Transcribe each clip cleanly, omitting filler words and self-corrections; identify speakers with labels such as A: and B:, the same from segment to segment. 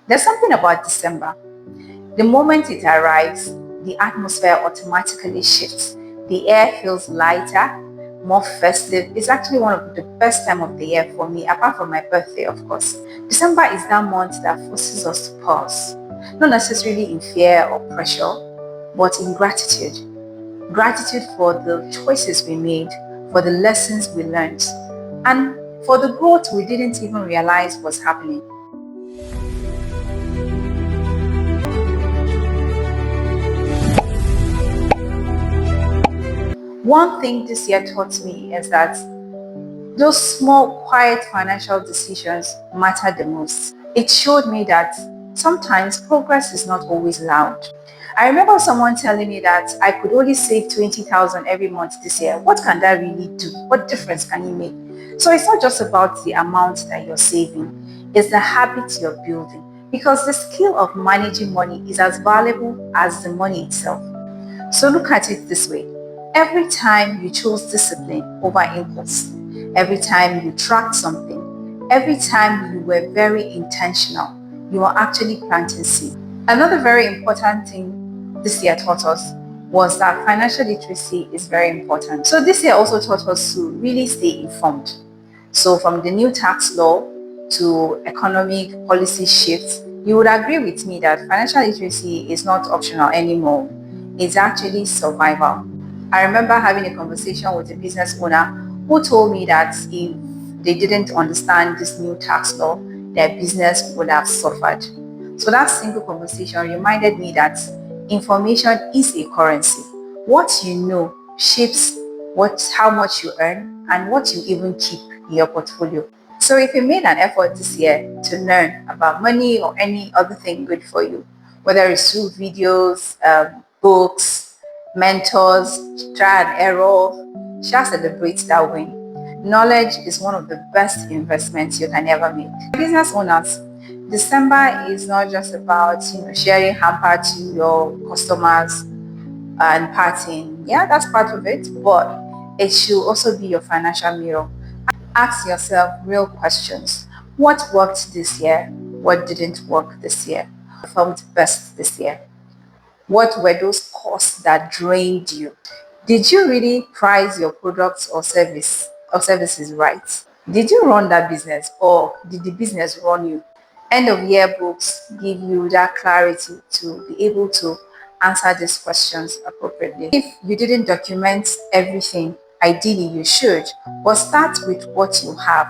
A: There's something about December. The moment it arrives, the atmosphere automatically shifts. The air feels lighter, more festive. It's actually one of the best time of the year for me, apart from my birthday, of course. December is that month that forces us to pause, not necessarily in fear or pressure, but in gratitude. Gratitude for the choices we made, for the lessons we learned, and for the growth we didn't even realize was happening. One thing this year taught me is that those small, quiet financial decisions matter the most. It showed me that sometimes progress is not always loud. I remember someone telling me that I could only save 20,000 every month this year. What can that really do? What difference can it make? So it's not just about the amount that you're saving, it's the habits you're building. Because the skill of managing money is as valuable as the money itself. So look at it this way. Every time you choose discipline over impulse, every time you tracked something, every time you were very intentional, you are actually planting seed. Another very important thing this year taught us was that financial literacy is very important. So this year also taught us to really stay informed. So from the new tax law to economic policy shifts, you would agree with me that financial literacy is not optional anymore. It's actually survival. I remember having a conversation with a business owner who told me that if they didn't understand this new tax law, their business would have suffered. So that single conversation reminded me that information is a currency. What you know shapes how much you earn and what you even keep in your portfolio. So if you made an effort this year to learn about money or any other thing good for you, whether it's through videos, books, mentors, try and error, just celebrate that win. Knowledge is one of the best investments you can ever make. Business owners, December is not just about sharing hamper to your customers and partying. Yeah, that's part of it, but it should also be your financial mirror. Ask yourself real questions. What worked this year? What didn't work this year? What performed best this year? What were those costs that drained you? Did you really price your products or services right? Did you run that business or did the business run you? End of year books give you that clarity to be able to answer these questions appropriately. If you didn't document everything, ideally you should, but start with what you have.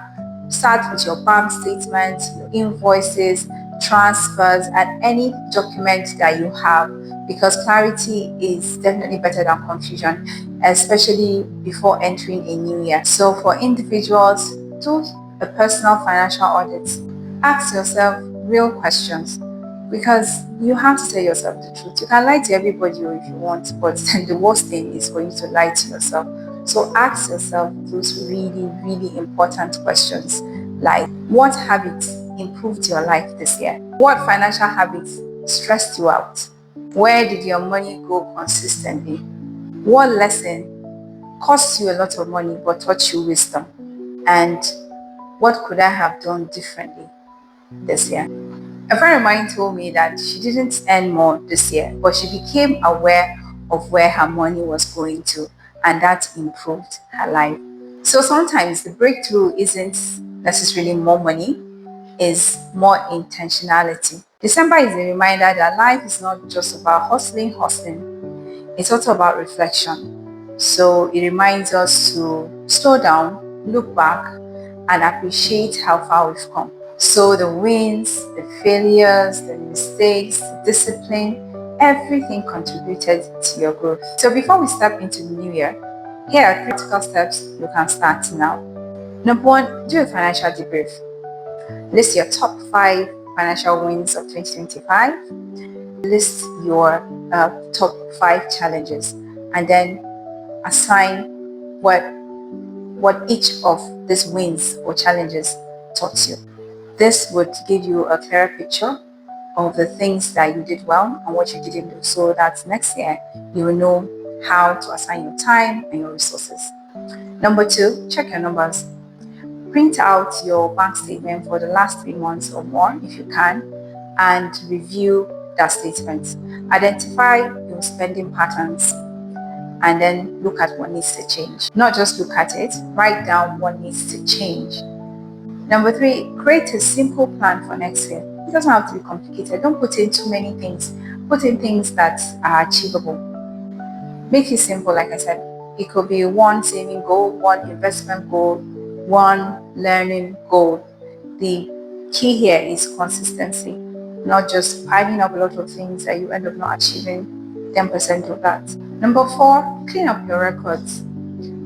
A: Start with your bank statements, your invoices, transfers, and any document that you have because clarity is definitely better than confusion, especially before entering a new year. So for individuals, do a personal financial audit. Ask yourself real questions because you have to tell yourself the truth. You can lie to everybody if you want, but the worst thing is for you to lie to yourself. So ask yourself those really, really important questions like what habits improved your life this year? What financial habits stressed you out? Where did your money go consistently? What lesson cost you a lot of money but taught you wisdom? And what could I have done differently this year? A friend of mine told me that she didn't earn more this year, but she became aware of where her money was going to, and that improved her life. So sometimes the breakthrough isn't necessarily more money, is more intentionality. December is a reminder that life is not just about hustling. It's also about reflection. So it reminds us to slow down, look back, and appreciate how far we've come. So the wins, the failures, the mistakes, the discipline, everything contributed to your growth. So before we step into the new year, here are practical steps you can start now. Number one, do a financial debrief. List your top 5 financial wins of 2025. List your top 5 challenges, and then assign what each of these wins or challenges taught you. This would give you a clearer picture of the things that you did well and what you didn't do, so that next year you will know how to assign your time and your resources. Number two, check your numbers. Print out your bank statement for the last 3 months or more if you can. and review that statement. Identify your spending patterns and then look at what needs to change. Not just look at it, write down what needs to change. Number 3, create a simple plan for next year. It doesn't have to be complicated. Don't put in too many things. Put in things that are achievable. Make it simple, like I said. It could be one saving goal, one investment goal, one learning goal. The key here is consistency, not just piling up a lot of things that you end up not achieving 10% of that. Number 4, clean up your records.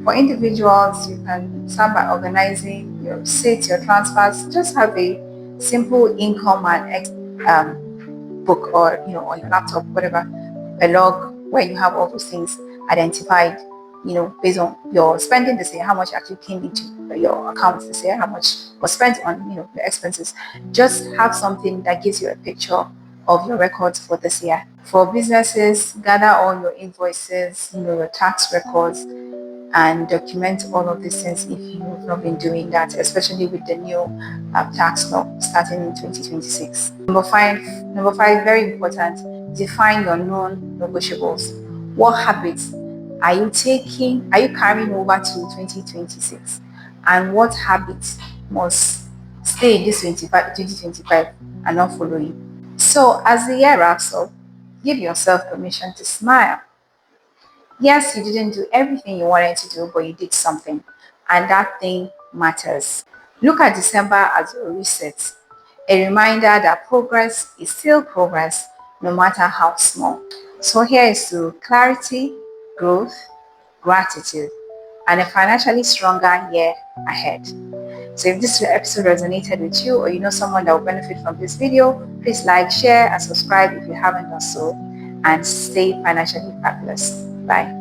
A: For individuals, you can start by organizing your receipts, your transfers. Just have a simple income and book, or on your laptop, whatever, a log where you have all those things identified, based on your spending this year, how much actually came into your account this year, how much was spent on your expenses. Just have something that gives you a picture of your records for this year. For businesses, gather all your invoices, your tax records, and document all of these things if you've not been doing that, especially with the new tax law starting in 2026. Number five, very important, define your non-negotiables. What habits are you carrying over to 2026? And what habits must stay in this 2025 and not following? So as the year wraps up, give yourself permission to smile. Yes, you didn't do everything you wanted to do, but you did something, and that thing matters. Look at December as a reset, a reminder that progress is still progress, no matter how small. So here is to clarity, growth, gratitude, and a financially stronger year ahead. So if this episode resonated with you, or you know someone that will benefit from this video, please like, share, and subscribe if you haven't done so, and stay financially fabulous. Bye.